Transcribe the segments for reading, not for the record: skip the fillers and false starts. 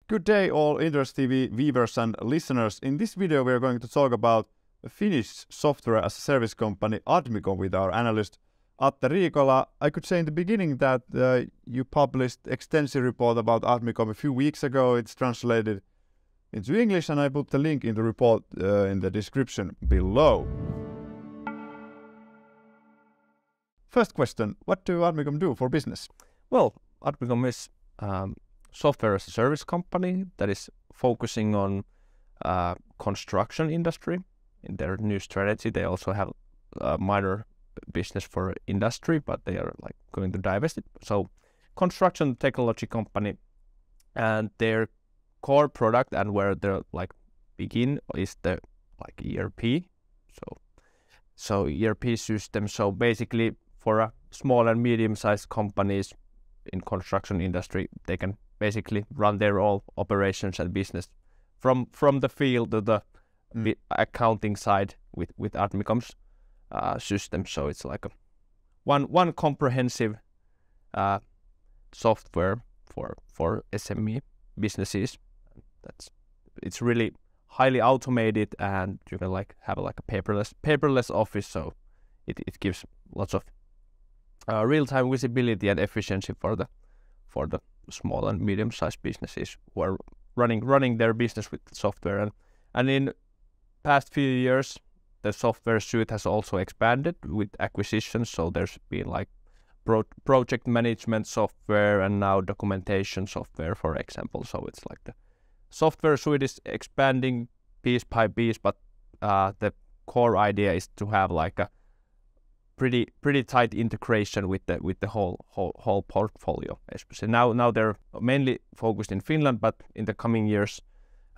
Good day all Inderes TV viewers and listeners. In this video we are going to talk about a Finnish software as a service company Admicom with our analyst Atte Riikola. I could say in the beginning that you published extensive report about Admicom a few weeks ago. It's translated into English and I put the link in the report in the description below. First question, what do Admicom do for business? Well, Admicom is software as a service company that is focusing on construction industry. In their new strategy, they also have a minor business for industry, but they are like going to divest it. So, construction technology company, and their core product and where they like begin is the like ERP. So ERP system. So basically, for a small and medium-sized companies in construction industry, they can basically run their all operations and business from the field to the accounting side with Admicom's system. So it's like a one comprehensive software for SME businesses. It's really highly automated, and you can like have like a paperless office. So it gives lots of real-time visibility and efficiency for the small and medium-sized businesses who are running their business with software. And in past few years, the software suite has also expanded with acquisitions. So there's been like project management software and now documentation software, for example. So it's like the software suite is expanding piece by piece, but the core idea is to have like a pretty tight integration with the whole portfolio. Especially now they're mainly focused in Finland, but in the coming years,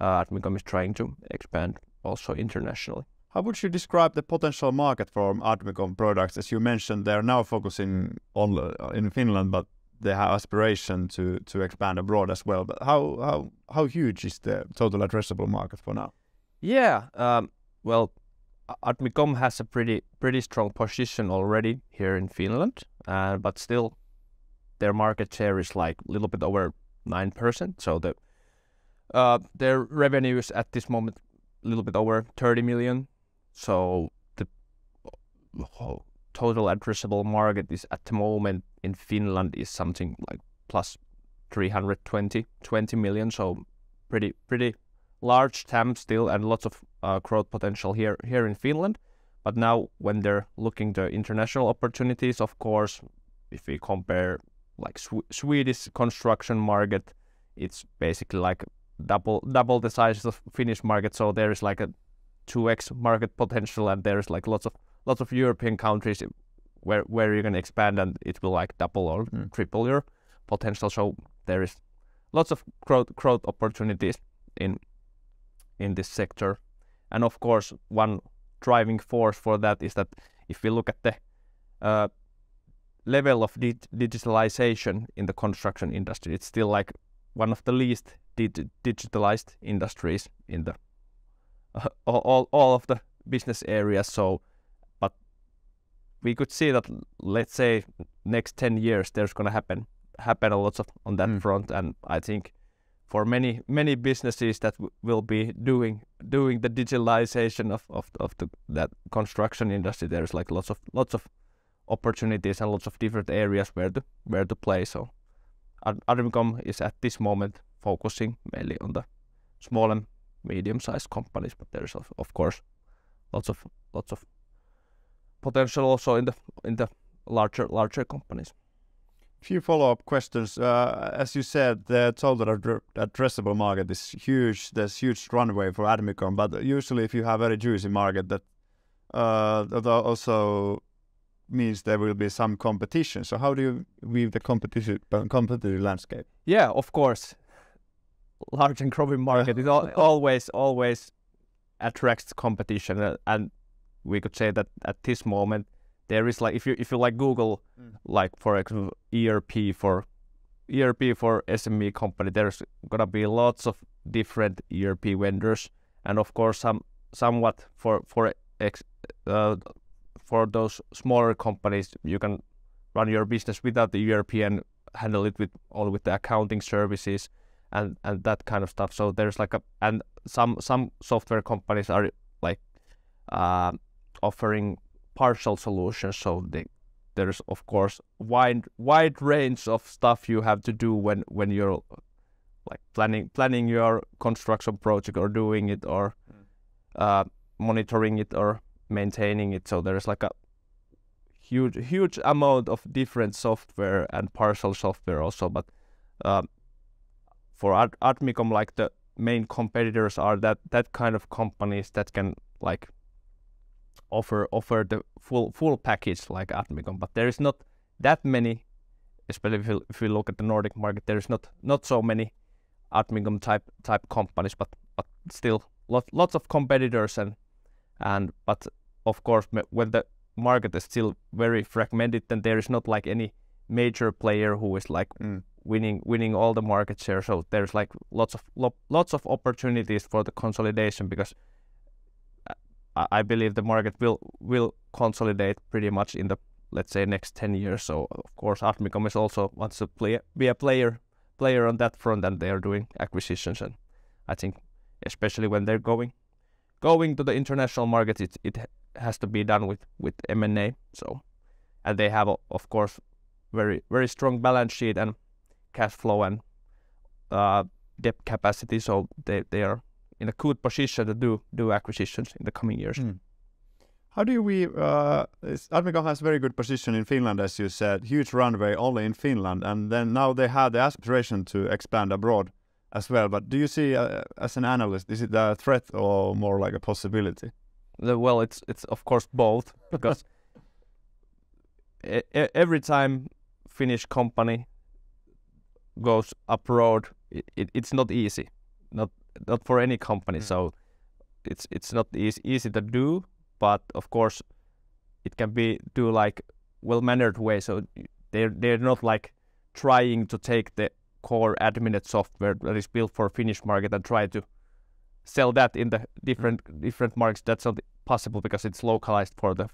Admicom is trying to expand also internationally. How would you describe the potential market for Admicom products? As you mentioned, they are now focusing on in Finland, but they have aspiration to expand abroad as well. But how huge is the total addressable market for now? Yeah, well, Admicom has a pretty strong position already here in Finland, but still their market share is like a little bit over 9%. So their revenue is at this moment a little bit over 30 million. So the total addressable market is at the moment in Finland is something like plus 320 million. So pretty large TAM still, and lots of growth potential here in Finland. But now when they're looking to international opportunities, of course, if we compare like Swedish construction market, it's basically like double the size of Finnish market. So there is like a 2x market potential, and there's like lots of European countries where you can expand, and it will like double or triple your potential. So there is lots of growth opportunities in this sector. And of course, one driving force for that is that if we look at the level of digitalization in the construction industry, it's still like one of the least digitalized industries in the all of the business areas. So, but we could see that, let's say, next 10 years, there's going to happen a lot on that front. And I think for many businesses that will be doing the digitalization of that construction industry, there's like lots of opportunities and lots of different areas where to play. So Admicom is at this moment focusing mainly on the small and medium-sized companies, but there's of course lots of potential also in the larger companies. Few follow-up questions. As you said, the total addressable market is huge. There's huge runway for Admicom, but usually if you have a very juicy market, that also means there will be some competition. So how do you view the competitive landscape? Yeah, of course. Large and growing market is always attracts competition, and we could say that at this moment there is like if you like Google like for example ERP for SME company, there's gonna be lots of different ERP vendors, and of course somewhat for those smaller companies you can run your business without the ERP and handle it with the accounting services. and that kind of stuff. So there's like and some software companies are like offering partial solutions. So there's of course wide range of stuff you have to do when you're like planning your construction project or doing it or monitoring it or maintaining it. So there's like a huge amount of different software and partial software also. But for Admicom, like the main competitors are that kind of companies that can like offer the full package like Admicom. But there is not that many, especially if you look at the Nordic market. There is not so many Admicom type companies, but still lots of competitors and but of course when the market is still very fragmented, then there is not like any major player who is like winning all the market share. So there's like lots of opportunities for the consolidation, because I believe the market will consolidate pretty much in the, let's say, next 10 years. So of course Admicom is also wants to be a player on that front, and they are doing acquisitions. And I think especially when they're going to the international market, it has to be done with M&A. So, and they have of course very strong balance sheet and cash flow and debt capacity. So they are in a good position to do acquisitions in the coming years. How do we? Admicom has very good position in Finland, as you said, huge runway only in Finland, and then now they have the aspiration to expand abroad as well. But do you see, as an analyst, is it a threat or more like a possibility? Well, it's of course both, because every time Finnish company goes abroad, it's not easy, not for any company. So it's not easy to do, but of course it can be do like well-mannered way. So they're not like trying to take the core Adminet software that is built for Finnish market and try to sell that in the different markets. That's not possible because it's localized for the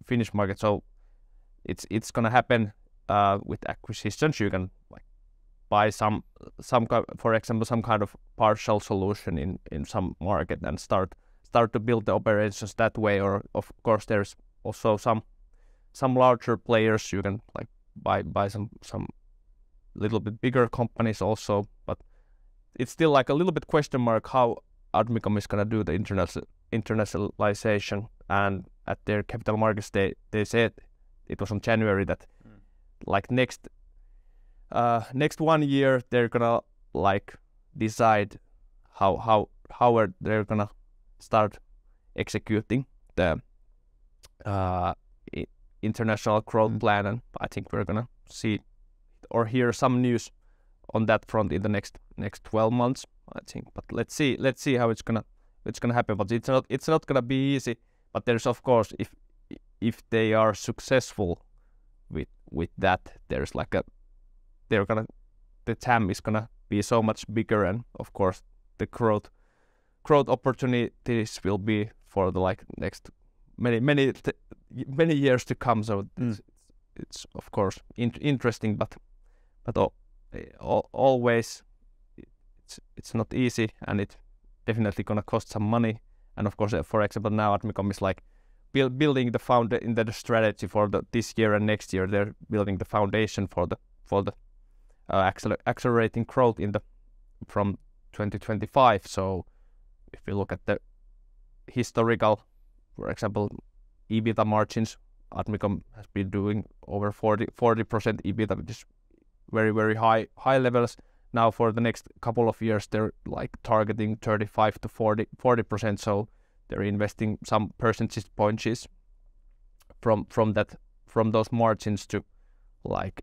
Finnish market. So it's gonna happen with acquisitions. You can like buy some for example some kind of partial solution in some market and start to build the operations that way. Or of course there's also some larger players. You can like buy some little bit bigger companies also, but it's still like a little bit question mark how Admicom is gonna do the internationalization. And at their capital markets they said, it was on January, that like next 1 year they're gonna like decide how they're gonna start executing the international growth plan. And I think we're gonna see or hear some news on that front in the next 12 months, I think. But let's see how it's gonna happen. But it's not gonna be easy. But there's of course, if they are successful with that, there's like the TAM is gonna be so much bigger, and of course the growth opportunities will be for the like next many years to come. So it's of course interesting, but always it's not easy, and it's definitely gonna cost some money. And of course, for example, now Admicom is like building the strategy for this year and next year. They're building the foundation for the accelerating growth from 2025. So if you look at the historical, for example, EBITDA margins, Admicom has been doing over 40% EBITDA, which is very high levels. Now for the next couple of years, they're like targeting 35 to 40%. So they're investing some percentage points from those margins to like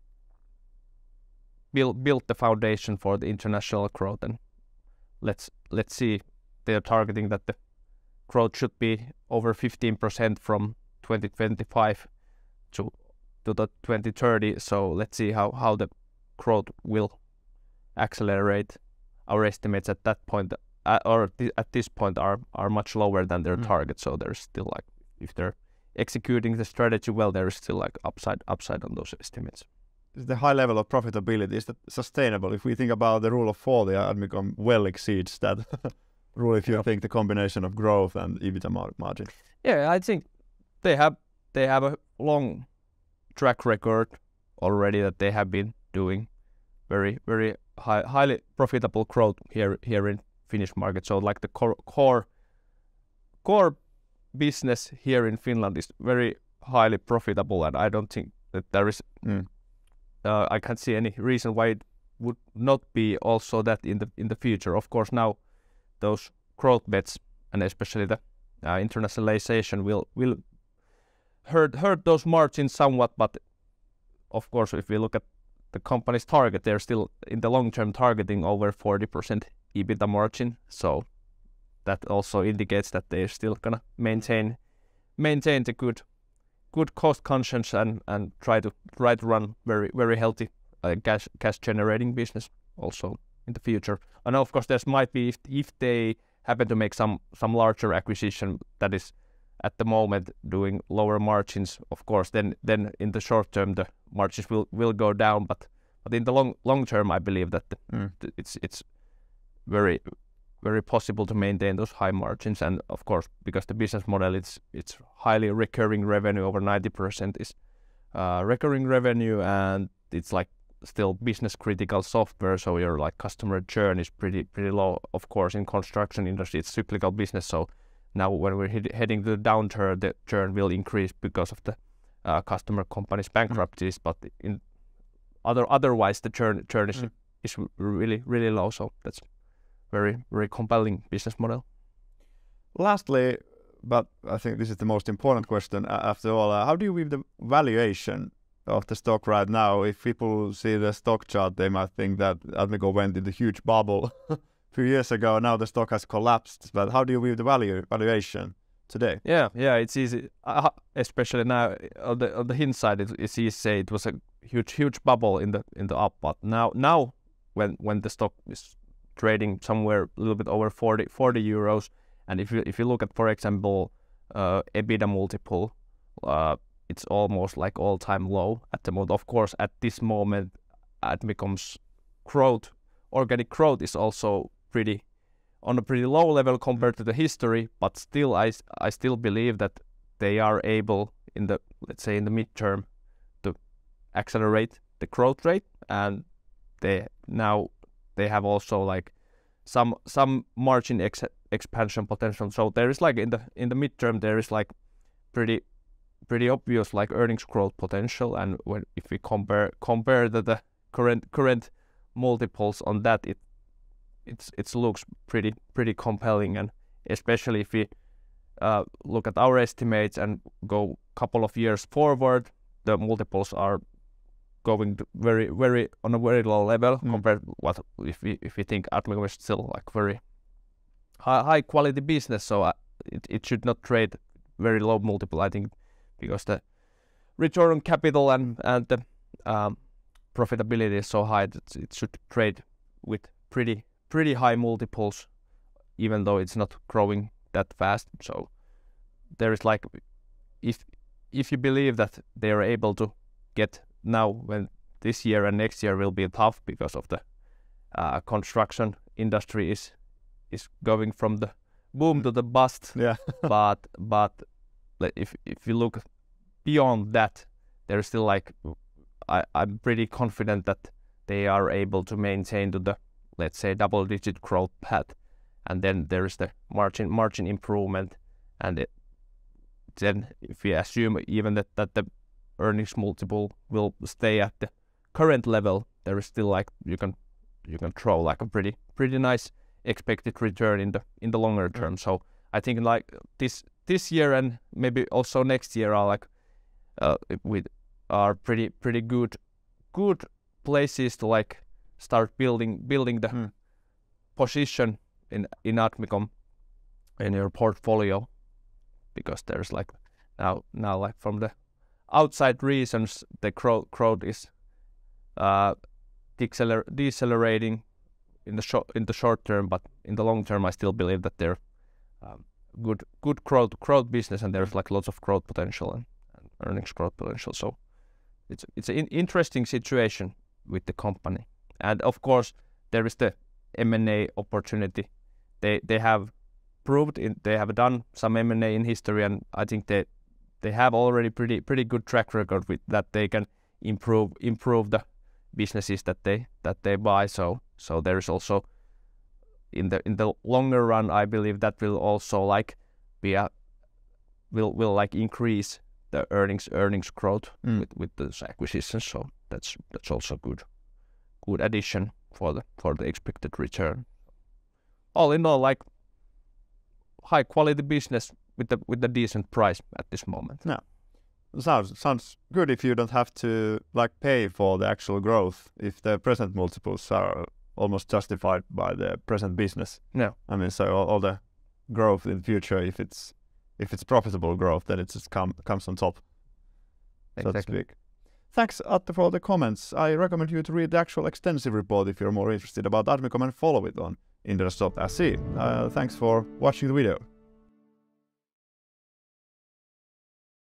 build the foundation for the international growth. And let's see, they're targeting that the growth should be over 15% from 2025 to the 2030. So let's see how the growth will accelerate. Our estimates at that point at this point are much lower than their target. So there's still like, if they're executing the strategy well, there is still like upside on those estimates. the high level of profitability, is that sustainable? If we think about the rule of 40, Admicom well exceeds that rule if you think the combination of growth and EBITDA margin. Yeah, I think they have a long track record already that they have been doing very highly profitable growth here in Finnish market. So like the core business here in Finland is very highly profitable, and I don't think that there is I can't see any reason why it would not be also that in the future. Of course, now those growth bets and especially the internationalization will hurt those margins somewhat, but of course, if we look at the company's target, they're still in the long term targeting over 40% EBITDA margin. So that also indicates that they're still gonna maintain the good cost conscience and try to run very healthy cash generating business also in the future. And of course, there might be if they happen to make some larger acquisition that is at the moment doing lower margins, of course, then in the short term the margins will go down, but in the long term I believe that it's very possible to maintain those high margins. And of course, because the business model it's highly recurring revenue, over 90% is recurring revenue, and it's like still business critical software, so your like customer churn is pretty low. Of course, in construction industry it's cyclical business, so now when we're heading to the downturn, the churn will increase because of the customer companies bankruptcies, but in otherwise the churn is really low, so that's very compelling business model. Lastly, but I think this is the most important question after all, how do you view the valuation of the stock right now? If people see the stock chart, they might think that Admicom went into huge bubble a few years ago. Now the stock has collapsed, but how do you view the valuation today? Yeah, it's easy, especially now on the hindsight. It's easy to say it was a huge bubble in the up, but now when the stock is trading somewhere a little bit over 40 euros, and if you look at, for example, EBITDA multiple, it's almost like all-time low at the moment. Of course, at this moment, Admicom's organic growth is also on a pretty low level compared to the history, but still, I still believe that they are able let's say in the midterm to accelerate the growth rate, and they have also like some margin expansion potential. So there is like in the midterm there is like pretty obvious like earnings growth potential, and if we compare the current multiples on that, it looks pretty compelling. And especially if we look at our estimates and go couple of years forward, the multiples are going to on a very low level compared to what if we think Admicom is still like very high quality business, so it should not trade very low multiple, I think, because the return on capital and the profitability is so high that it should trade with pretty high multiples, even though it's not growing that fast. So there is like, if you believe that they are able to get now, when this year and next year will be tough because of the construction industry is going from the boom to the bust. Yeah. but if you look beyond that, there's still like I'm pretty confident that they are able to maintain to the, let's say, double-digit growth path, and then there is the margin improvement, and then if we assume even that the earnings multiple will stay at the current level, there is still like you can throw like a pretty nice expected return in the longer term. So I think like this year and maybe also next year are like are pretty good places to like start building the position in Admicom in your portfolio, because there's like now like from the outside reasons the growth is decelerating in the short term, but in the long term I still believe that they're good growth business, and there's like lots of growth potential and earnings growth potential. So it's an interesting situation with the company, and of course there is the M&A opportunity. They have proved they have done some M&A in history, and I think they have already pretty good track record with that. They can improve the businesses that they buy. So there is also in the longer run, I believe that will also like be will like increase the earnings growth with those acquisitions. So that's also good addition for the expected return. All in all, like high quality business with the decent price at this moment. Yeah, sounds good if you don't have to like pay for the actual growth if the present multiples are almost justified by the present business. Yeah, I mean, so all the growth in the future, if it's profitable growth, then it just comes on top, so to speak. Thanks, Atte, for all the comments. I recommend you to read the actual extensive report if you're more interested about Admicom and follow it on Inderes.se. Thanks for watching the video.